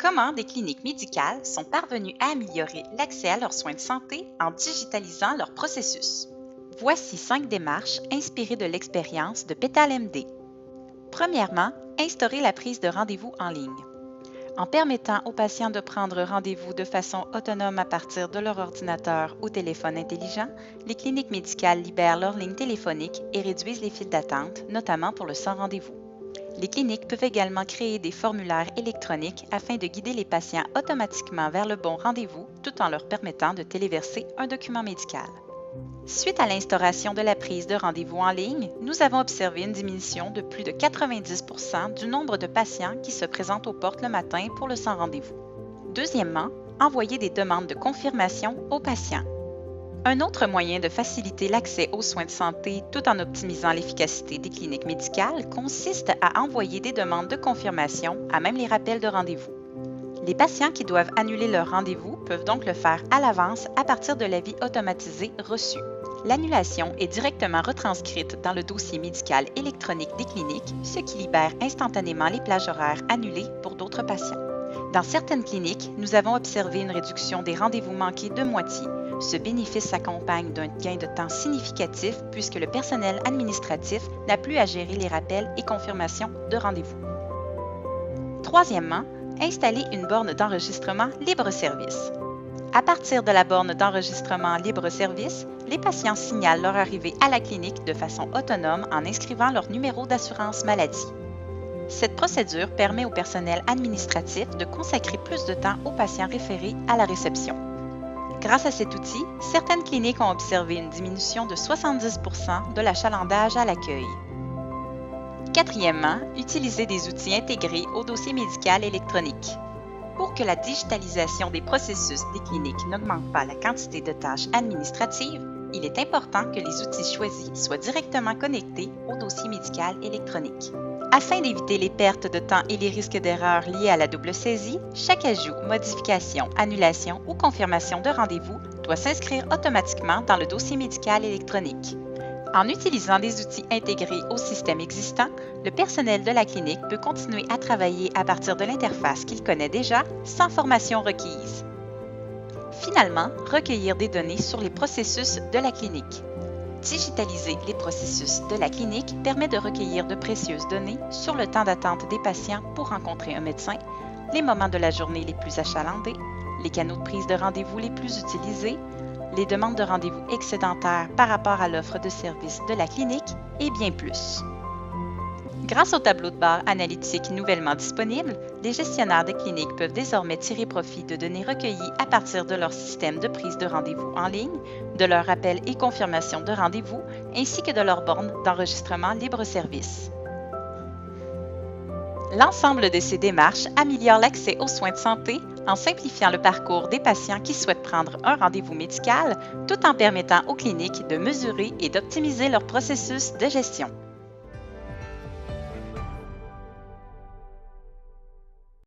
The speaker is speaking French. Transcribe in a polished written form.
Comment des cliniques médicales sont parvenues à améliorer l'accès à leurs soins de santé en digitalisant leurs processus? Voici 5 démarches inspirées de l'expérience de Pétale MD. Premièrement, instaurer la prise de rendez-vous en ligne. En permettant aux patients de prendre rendez-vous de façon autonome à partir de leur ordinateur ou téléphone intelligent, les cliniques médicales libèrent leurs lignes téléphoniques et réduisent les files d'attente, notamment pour le sans rendez-vous. Les cliniques peuvent également créer des formulaires électroniques afin de guider les patients automatiquement vers le bon rendez-vous tout en leur permettant de téléverser un document médical. Suite à l'instauration de la prise de rendez-vous en ligne, nous avons observé une diminution de plus de 90% du nombre de patients qui se présentent aux portes le matin pour le sans rendez-vous. Deuxièmement, envoyer des demandes de confirmation aux patients. Un autre moyen de faciliter l'accès aux soins de santé tout en optimisant l'efficacité des cliniques médicales consiste à envoyer des demandes de confirmation à même les rappels de rendez-vous. Les patients qui doivent annuler leur rendez-vous peuvent donc le faire à l'avance à partir de l'avis automatisé reçu. L'annulation est directement retranscrite dans le dossier médical électronique des cliniques, ce qui libère instantanément les plages horaires annulées pour d'autres patients. Dans certaines cliniques, nous avons observé une réduction des rendez-vous manqués de moitié. Ce bénéfice s'accompagne d'un gain de temps significatif puisque le personnel administratif n'a plus à gérer les rappels et confirmations de rendez-vous. Troisièmement, installer une borne d'enregistrement libre-service. À partir de la borne d'enregistrement libre-service, les patients signalent leur arrivée à la clinique de façon autonome en inscrivant leur numéro d'assurance maladie. Cette procédure permet au personnel administratif de consacrer plus de temps aux patients référés à la réception. Grâce à cet outil, certaines cliniques ont observé une diminution de 70% de l'achalandage à l'accueil. Quatrièmement, utiliser des outils intégrés au dossier médical électronique. Pour que la digitalisation des processus des cliniques n'augmente pas la quantité de tâches administratives, il est important que les outils choisis soient directement connectés au dossier médical électronique. Afin d'éviter les pertes de temps et les risques d'erreur liés à la double saisie, chaque ajout, modification, annulation ou confirmation de rendez-vous doit s'inscrire automatiquement dans le dossier médical électronique. En utilisant des outils intégrés au système existant, le personnel de la clinique peut continuer à travailler à partir de l'interface qu'il connaît déjà, sans formation requise. Finalement, recueillir des données sur les processus de la clinique. Digitaliser les processus de la clinique permet de recueillir de précieuses données sur le temps d'attente des patients pour rencontrer un médecin, les moments de la journée les plus achalandés, les canaux de prise de rendez-vous les plus utilisés, les demandes de rendez-vous excédentaires par rapport à l'offre de services de la clinique et bien plus. Grâce au tableau de bord analytique nouvellement disponible, les gestionnaires des cliniques peuvent désormais tirer profit de données recueillies à partir de leur système de prise de rendez-vous en ligne, de leurs rappels et confirmations de rendez-vous, ainsi que de leurs bornes d'enregistrement libre-service. L'ensemble de ces démarches améliore l'accès aux soins de santé en simplifiant le parcours des patients qui souhaitent prendre un rendez-vous médical, tout en permettant aux cliniques de mesurer et d'optimiser leur processus de gestion.